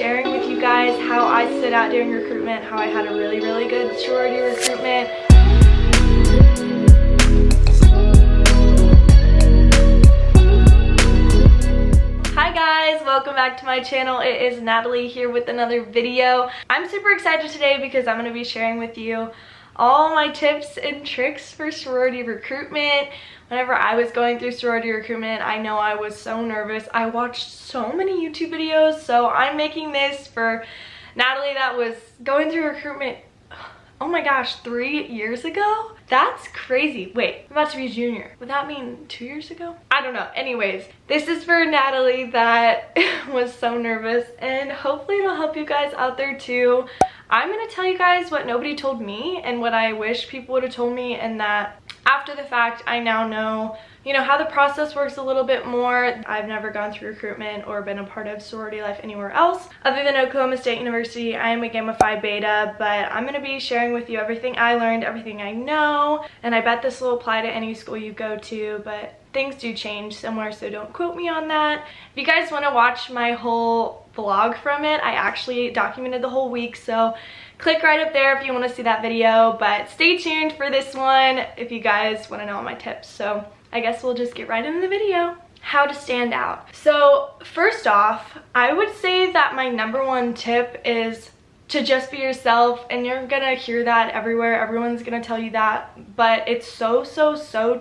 sharing with you guys how I stood out during recruitment, how I had a really good sorority recruitment. Hi guys, welcome back to my channel. It is Natalie here with another video. I'm super excited today because I'm going to be sharing with you all my tips and tricks for sorority recruitment. Whenever I was going through sorority recruitment, I know I was so nervous. I watched so many YouTube videos, so I'm making this for Natalie that was going through recruitment, oh my gosh, 3 years ago? That's crazy. Wait, I'm about to be a junior. Would that mean 2 years ago? I don't know. Anyways, this is for Natalie that was so nervous, and hopefully it'll help you guys out there too. I'm gonna tell you guys what nobody told me and what I wish people would have told me, and that after the fact I now know, how the process works a little bit more. I've never gone through recruitment or been a part of sorority life anywhere else other than Oklahoma State University. I am a Gamma Phi Beta, but I'm going to be sharing with you everything I learned, everything I know, and I bet this will apply to any school you go to, but things do change somewhere, so don't quote me on that. If you guys want to watch my whole vlog from it, I actually documented the whole week, so click right up there if you want to see that video, but stay tuned for this one if you guys want to know all my tips. So I guess we'll just get right into the video. How to stand out. So first off, I would say that my #1 tip is to just be yourself, and you're gonna hear that everywhere. Everyone's gonna tell you that, but it's so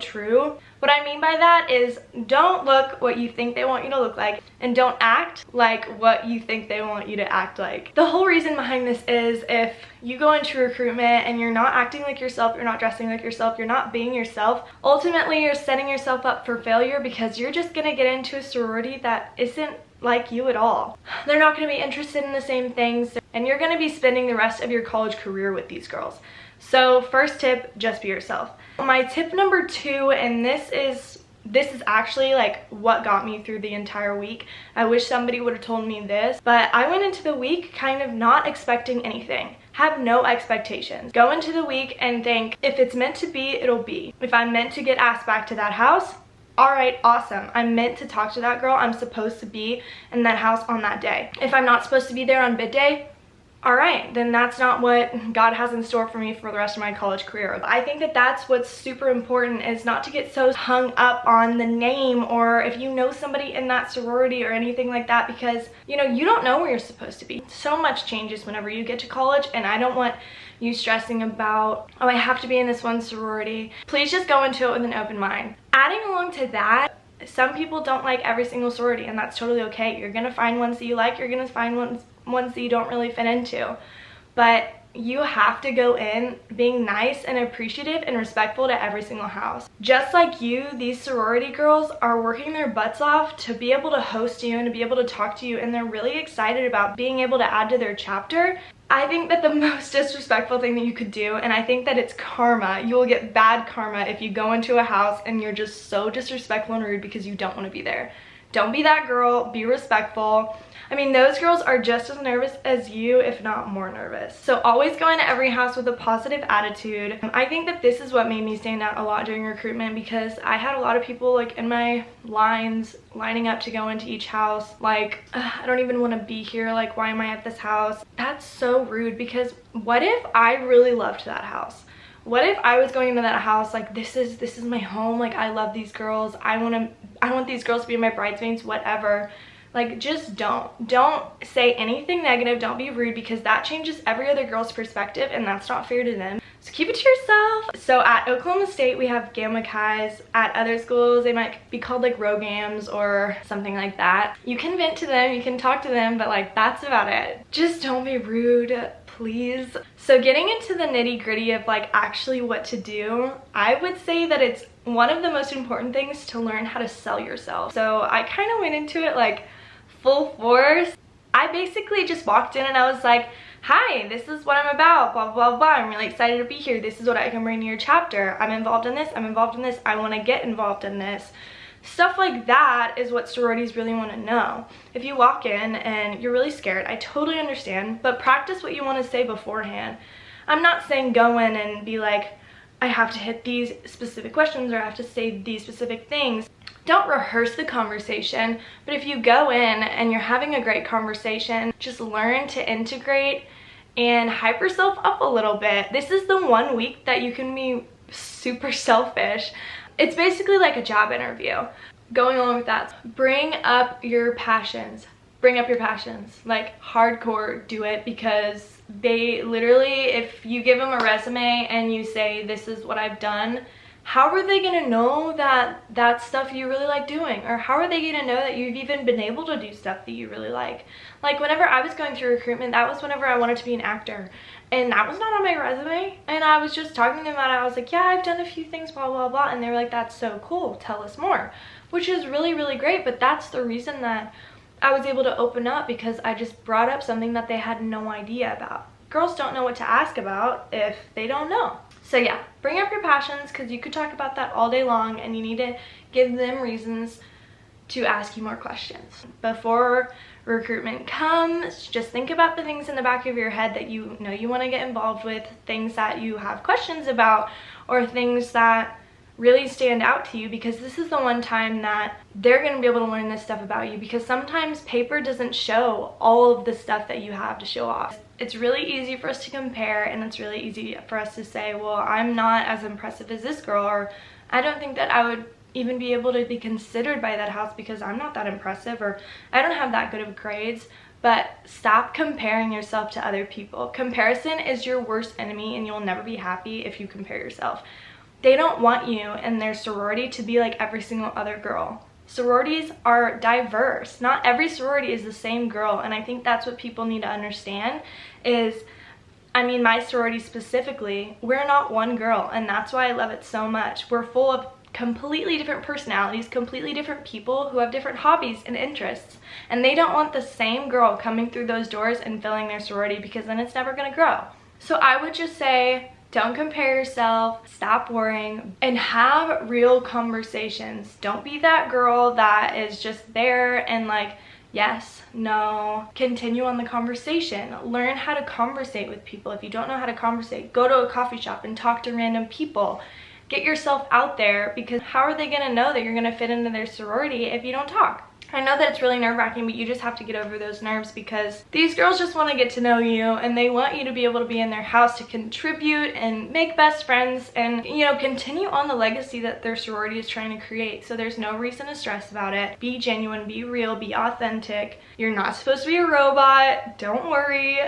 true. What I mean by that is don't look what you think they want you to look like, and don't act like what you think they want you to act like. The whole reason behind this is if you go into recruitment and you're not acting like yourself, you're not dressing like yourself, you're not being yourself, ultimately you're setting yourself up for failure, because you're just gonna get into a sorority that isn't like you at all. They're not going to be interested in the same things, and you're going to be spending the rest of your college career with these girls. So first tip, just be yourself. My tip #2, and this is actually like what got me through the entire week. I wish somebody would have told me this, but I went into the week kind of not expecting anything. Have no expectations. Go into the week and think, if it's meant to be, it'll be. If I'm meant to get asked back to that house, all right, awesome. I'm meant to talk to that girl. I'm supposed to be in that house on that day. If I'm not supposed to be there on bid day, all right, then that's not what God has in store for me for the rest of my college career. I think that that's what's super important, is not to get so hung up on the name, or if you know somebody in that sorority or anything like that, because you don't know where you're supposed to be. So much changes whenever you get to college, and I don't want you stressing about, oh, I have to be in this one sorority. Please just go into it with an open mind. Adding along to that, some people don't like every single sorority, and that's totally okay. You're gonna find ones that you like, you're gonna find ones that you don't really fit into, but you have to go in being nice and appreciative and respectful to every single house. Just like you, these sorority girls are working their butts off to be able to host you and to be able to talk to you, and they're really excited about being able to add to their chapter. I think that the most disrespectful thing that you could do, and I think that it's karma, you will get bad karma if you go into a house and you're just so disrespectful and rude because you don't want to be there. Don't be that girl. Be respectful. I mean, those girls are just as nervous as you, if not more nervous. So always go into every house with a positive attitude. I think that this is what made me stand out a lot during recruitment, because I had a lot of people like in my lines lining up to go into each house like, I don't even want to be here, like why am I at this house? That's so rude, because what if I really loved that house? What if I was going into that house like, this is my home, like I love these girls, I want these girls to be my bridesmaids, whatever. Like, just don't say anything negative, don't be rude, because that changes every other girl's perspective, and that's not fair to them. So keep it to yourself. So at Oklahoma State we have Gamma Chis. At other schools they might be called like Rogams or something like that. You can vent to them, you can talk to them, but like that's about it. Just don't be rude, please. So getting into the nitty-gritty of like actually what to do, I would say that it's one of the most important things to learn how to sell yourself. So I kind of went into it like full force. I basically just walked in and I was like, hi, this is what I'm about, blah blah blah, I'm really excited to be here, this is what I can bring to your chapter, I'm involved in this, I'm involved in this, I want to get involved in this. Stuff like that is what sororities really want to know. If you walk in and you're really scared, I totally understand, but practice what you want to say beforehand. I'm not saying go in and be like, I have to hit these specific questions or I have to say these specific things. Don't rehearse the conversation, but if you go in and you're having a great conversation, just learn to integrate and hype yourself up a little bit. This is the 1 week that you can be super selfish. It's basically like a job interview. Going along with that, bring up your passions. Bring up your passions. Like, hardcore do it, because they literally, if you give them a resume and you say, this is what I've done, how are they gonna know that that's stuff you really like doing? Or how are they gonna know that you've even been able to do stuff that you really like? Like, whenever I was going through recruitment, that was whenever I wanted to be an actor. And that was not on my resume. And I was just talking to them about it. I was like, yeah, I've done a few things, blah, blah, blah. And they were like, that's so cool. Tell us more. Which is really, really great. But that's the reason that I was able to open up, because I just brought up something that they had no idea about. Girls don't know what to ask about if they don't know. So yeah, bring up your passions, because you could talk about that all day long, and you need to give them reasons to ask you more questions. Before recruitment comes, just think about the things in the back of your head that you know you want to get involved with, things that you have questions about, or things that really stand out to you, because this is the one time that they're going to be able to learn this stuff about you, because sometimes paper doesn't show all of the stuff that you have to show off. It's really easy for us to compare, and it's really easy for us to say, well, I'm not as impressive as this girl, or I don't think that I would even be able to be considered by that house because I'm not that impressive, or I don't have that good of grades. But stop comparing yourself to other people. Comparison is your worst enemy, and you'll never be happy if you compare yourself. They don't want you and their sorority to be like every single other girl. Sororities are diverse. Not every sorority is the same girl, and I think that's what people need to understand is, I mean, my sorority specifically, we're not one girl, and that's why I love it so much. We're full of completely different personalities, completely different people who have different hobbies and interests, and they don't want the same girl coming through those doors and filling their sorority, because then it's never going to grow. So I would just say, don't compare yourself, stop worrying, and have real conversations. Don't be that girl that is just there and like, yes, no. Continue on the conversation. Learn how to conversate with people. If you don't know how to conversate, go to a coffee shop and talk to random people. Get yourself out there, because how are they gonna know that you're gonna fit into their sorority if you don't talk? I know that it's really nerve-wracking, but you just have to get over those nerves, because these girls just want to get to know you, and they want you to be able to be in their house to contribute and make best friends and, you know, continue on the legacy that their sorority is trying to create. So there's no reason to stress about it. Be genuine, be real, be authentic. You're not supposed to be a robot. Don't worry.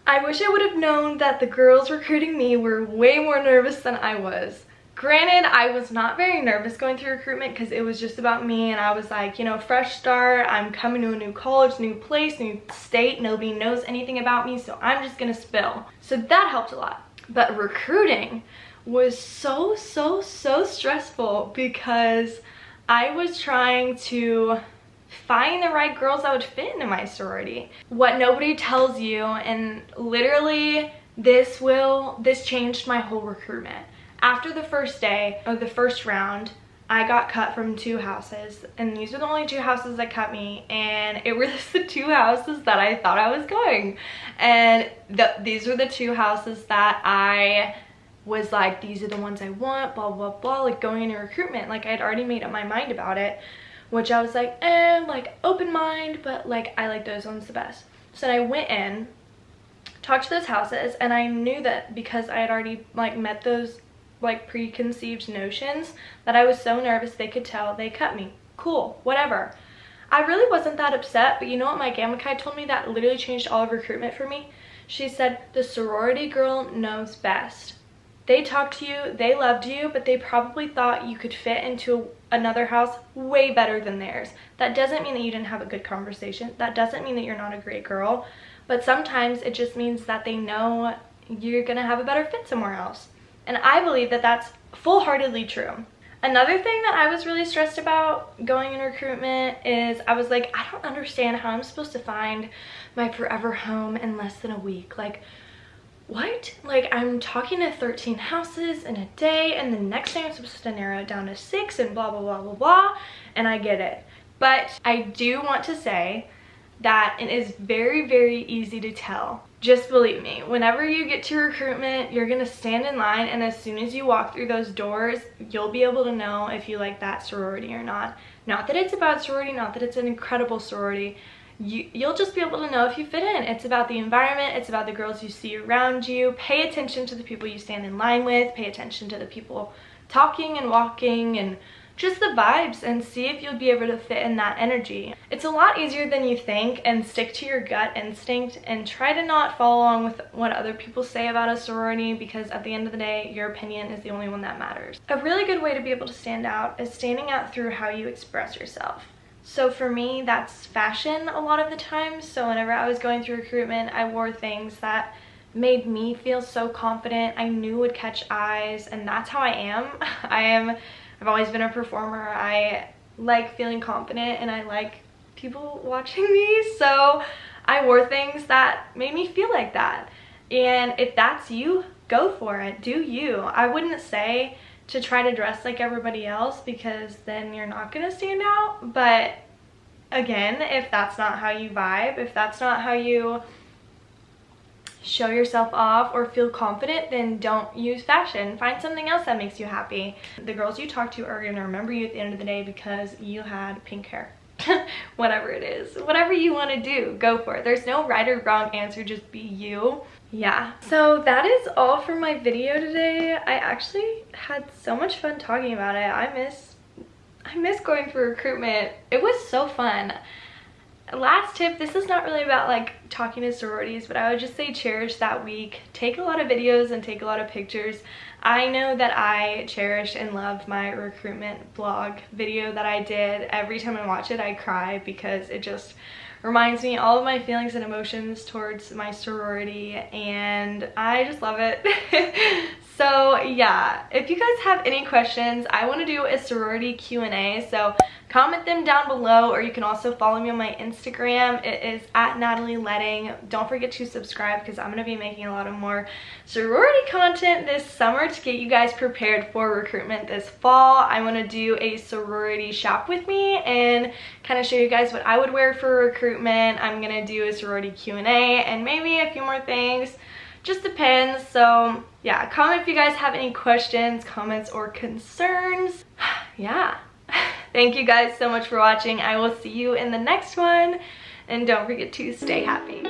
I wish I would have known that the girls recruiting me were way more nervous than I was. Granted, I was not very nervous going through recruitment, because it was just about me, and I was like, you know, fresh start, I'm coming to a new college, new place, new state, nobody knows anything about me, so I'm just gonna spill. So that helped a lot. But recruiting was so stressful, because I was trying to find the right girls that would fit into my sorority. What nobody tells you, and literally this changed my whole recruitment. After the first day of the first round, I got cut from 2 houses, and these were the only 2 houses that cut me, and it was the 2 houses that I thought I was going. And these were the 2 houses that I was like, these are the ones I want, blah, blah, blah, like going into recruitment. Like, I had already made up my mind about it, which I was like, like open mind, but like I like those ones the best. So I went in, talked to those houses, and I knew that because I had already like met those like preconceived notions, that I was so nervous they could tell, they cut me. Cool, whatever. I really wasn't that upset, but you know what my Gamma Chi told me that literally changed all of recruitment for me? She said, the sorority girl knows best. They talked to you, they loved you, but they probably thought you could fit into another house way better than theirs. That doesn't mean that you didn't have a good conversation. That doesn't mean that you're not a great girl, but sometimes it just means that they know you're gonna have a better fit somewhere else. And I believe that that's full-heartedly true. Another thing that I was really stressed about going in recruitment is I was like, I don't understand how I'm supposed to find my forever home in less than a week. Like, what? Like, I'm talking to 13 houses in a day, and the next day I'm supposed to narrow it down to 6 and blah, blah, blah, blah, blah, and I get it. But I do want to say that it is very, very easy to tell. Just believe me, whenever you get to recruitment, you're gonna stand in line, and as soon as you walk through those doors, you'll be able to know if you like that sorority or not. Not that it's a bad sorority, not that it's an incredible sorority. You'll just be able to know if you fit in. It's about the environment, it's about the girls you see around you. Pay attention to the people you stand in line with, pay attention to the people talking and walking and just the vibes, and see if you'll be able to fit in that energy. It's a lot easier than you think, and stick to your gut instinct and try to not follow along with what other people say about a sorority, because at the end of the day, your opinion is the only one that matters. A really good way to be able to stand out is standing out through how you express yourself. So for me, that's fashion a lot of the time. So whenever I was going through recruitment, I wore things that made me feel so confident, I knew would catch eyes, and that's how I am. I've always been a performer. I like feeling confident and I like people watching me, so I wore things that made me feel like that. And if that's you, go for it, do you. I wouldn't say to try to dress like everybody else, because then you're not gonna stand out. But again, if that's not how you vibe, if that's not how you show yourself off or feel confident, then don't use fashion. Find something else that makes you happy. The girls you talk to are gonna remember you at the end of the day because you had pink hair. Whatever it is, whatever you want to do, go for it. There's no right or wrong answer, just be you. Yeah, so that is all for my video today. I actually had so much fun talking about it. I miss going for recruitment. It was so fun. Last tip, this is not really about like talking to sororities, but I would just say cherish that week. Take a lot of videos and take a lot of pictures. I know that I cherish and love my recruitment vlog video that I did. Every time I watch it, I cry because it just reminds me all of my feelings and emotions towards my sorority, and I just love it. So yeah, if you guys have any questions, I want to do a sorority Q&A, so comment them down below, or you can also follow me on my Instagram. It is at Natalie Letting. Don't forget to subscribe, because I'm going to be making a lot of more sorority content this summer to get you guys prepared for recruitment this fall. I want to do a sorority shop with me and kind of show you guys what I would wear for recruitment. I'm going to do a sorority Q&A and maybe a few more things. Just depends. So yeah, comment if you guys have any questions, comments, or concerns. Yeah. Thank you guys so much for watching. I will see you in the next one, and don't forget to stay happy.